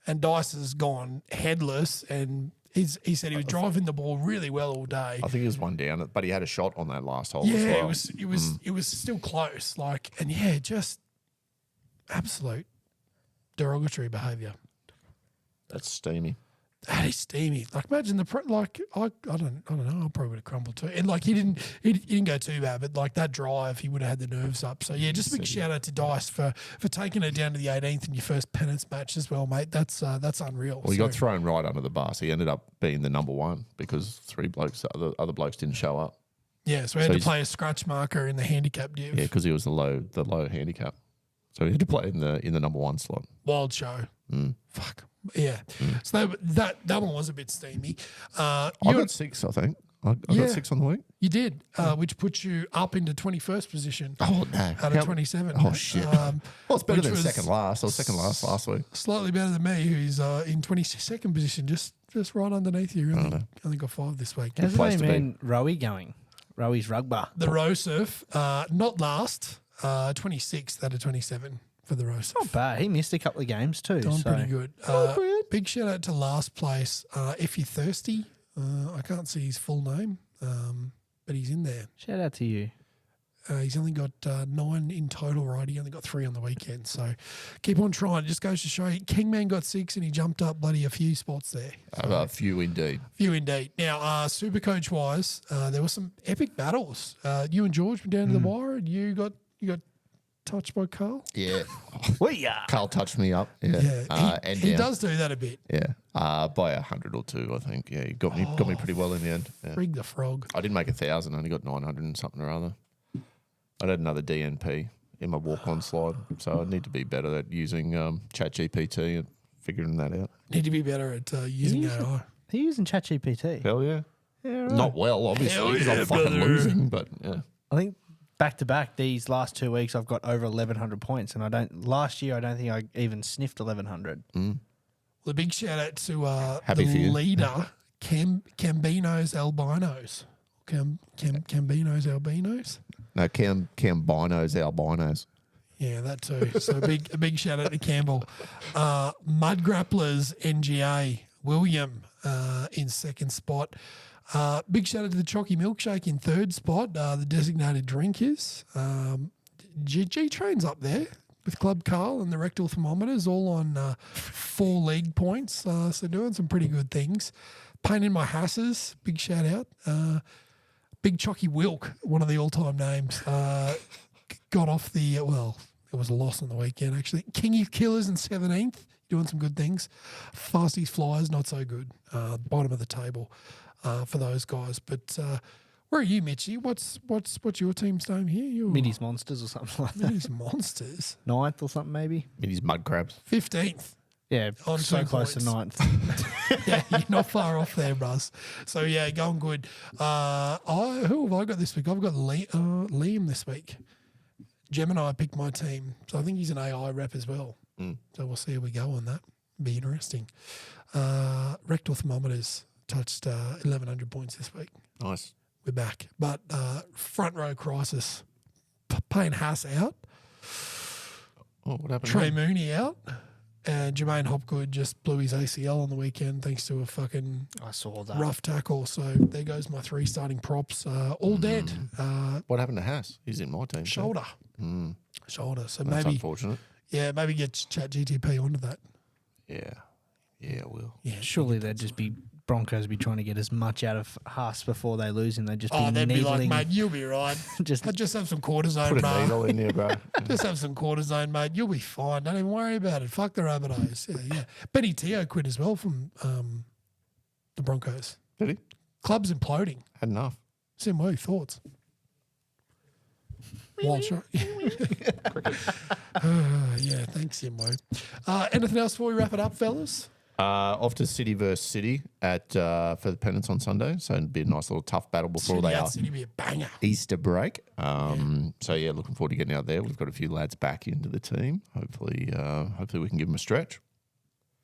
And Dice has gone headless, and he said he was driving the ball really well all day. I think he was one down, but he had a shot on that last hole Yeah, as well. it was still close. Like, and yeah, just absolute derogatory behaviour. That's steamy. That is steamy. Like, imagine I don't know. I probably would have crumbled too. And like, he didn't go too bad, but like that drive, he would have had the nerves up. So yeah, just a big shout out to Dice for taking it down to the 18th in your first pennants match as well, mate. That's unreal. Well, he got thrown right under the bus. He ended up being the number one because other blokes didn't show up. Yeah, so we had to play a scratch marker in the handicap div. Yeah, because he was the low handicap, so he had to play in the number one slot. Wild show. Fuck. Yeah. So that one was a bit steamy. I got 6, I think. I got 6 on the week. You did, which puts you up into 21st position. Oh, no. Out of 27. Oh, shit. Well, it's better which than was second last. I was second last week. Slightly better than me, who's in 22nd position, just right underneath you. Only got 5 this week. How's place the to be. man Rowie going? Rowie's rugby. The row surf, not last, 26th out of 27 for the row surf. Not bad. He missed a couple of games too. Doing so. pretty good. Big shout out to last place. If you're thirsty, I can't see his full name, but he's in there. Shout out to you. He's only got 9 in total, right? He only got 3 on the weekend. So keep on trying. It just goes to show you. Kingman got 6 and he jumped up bloody a few spots there. A few indeed. Few indeed. Now, super coach wise, there were some epic battles. You and George went down to the wire and you got touched by Carl. Yeah. We are. Carl touched me up. Yeah. Yeah, he down. does do that a bit. Yeah. By 100 or 2, I think. Yeah, he got me pretty well in the end. Yeah. Frig the frog. I didn't make 1,000. I only got 900 and something or other. I had another DNP in my walk-on slide, so I need to be better at using ChatGPT and figuring that out. Need to be better at using AI. Are you using ChatGPT? Hell yeah. Yeah, right. Not well, obviously, Hell because yeah, I'm fucking brother. losing, but yeah. I think back to back these last 2 weeks I've got over 1,100 points, and last year I don't think I even sniffed 1,100. Well, a big shout out to Happy for the you. leader, Cambino's Albinos. Cambino's Albinos. No, Cambino's albinos. Yeah, that too. So a big shout out to Campbell. Mud Grapplers NGA William in second spot. Big shout out to the Chalky Milkshake in third spot. The designated drinkers. G Train's up there with Club Carl and the rectal thermometers, all on 4 league points. So doing some pretty good things. Pain in my hasses. Big shout out. Big Chalky Wilk, one of the all-time names, got off the, it was a loss on the weekend, actually. Kingy Killers in 17th, doing some good things. Fasties Flyers, not so good. Bottom of the table for those guys. But where are you, Mitchie? What's your team's name here? You're Middies Monsters or something like that. Middies Monsters. 9th or something maybe. These mud crabs. 15th. Yeah, On so 2 close to points. 9th. Yeah, you're not far off there, Russ. So, yeah, going good. Who have I got this week? I've got Liam this week. Gemini picked my team. So I think he's an AI rep as well. So we'll see how we go on that. Be interesting. Rectal thermometers touched 1,100 points this week. Nice. We're back. But front row crisis. Payne Haas out. Oh, what happened? Trey there? Mooney out. And Jermaine Hopgood just blew his ACL on the weekend thanks to a fucking I saw that. rough tackle. So there goes my 3 starting props. All dead. What happened to Haas? He's in my team. too. Shoulder. Shoulder. So That's maybe, unfortunate. maybe get ChatGTP onto that. Yeah. Yeah, I will. Yeah, Surely they'd just be Broncos be trying to get as much out of Haas before they lose him. They'd just be they'd be like, needling. mate, you'll be right. Just- just have some cortisone, Put a bro. needle in there, bro. Just have some cortisone, mate. You'll be fine. Don't even worry about it. Fuck the Rabbitohs. Yeah. Benny Teo quit as well from the Broncos. Did he? Club's imploding. Had enough. Simo, thoughts? Wild shot. Yeah, thanks, Simo. Anything else before we wrap it up, fellas? Off to City versus City at for the Pennants on Sunday. So it'd be a nice little tough battle before they are City be a banger. Easter break. So yeah, looking forward to getting out there. We've got a few lads back into the team. Hopefully we can give them a stretch.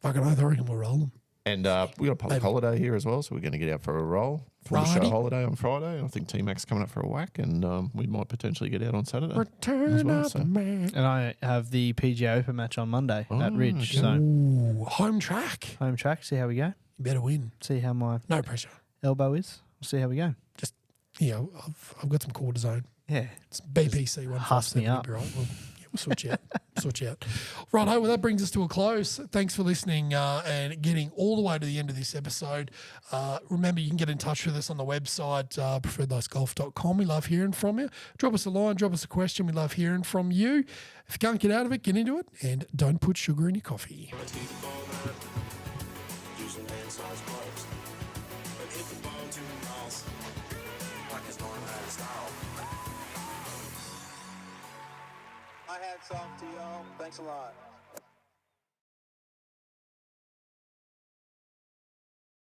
Fucking oath, I reckon we'll roll them. And we got a public holiday here as well, so we're going to get out for a roll for the show Friday. holiday on Friday. I think T-Mac's coming up for a whack, and we might potentially get out on Saturday. Return as well, of so. the man. And I have the PGA Open match on Monday at Ridge. okay. So Ooh, home track. home track, see how we go. You better win. See how my No pressure. elbow is. We'll see how we go. Just, I've got some cortisone. Yeah. It's BPC 157. Huss me up. Right. We'll sort you out. Sort you out. Right, well, that brings us to a close. Thanks for listening and getting all the way to the end of this episode. Remember, you can get in touch with us on the website, preferredlifegolf.com. We love hearing from you. Drop us a line, drop us a question. We love hearing from you. If you can't get out of it, get into it, and don't put sugar in your coffee. Using man-sized clubs. But hit the ball 2 miles. Like it's going out of style. My hat's off to y'all. Thanks a lot.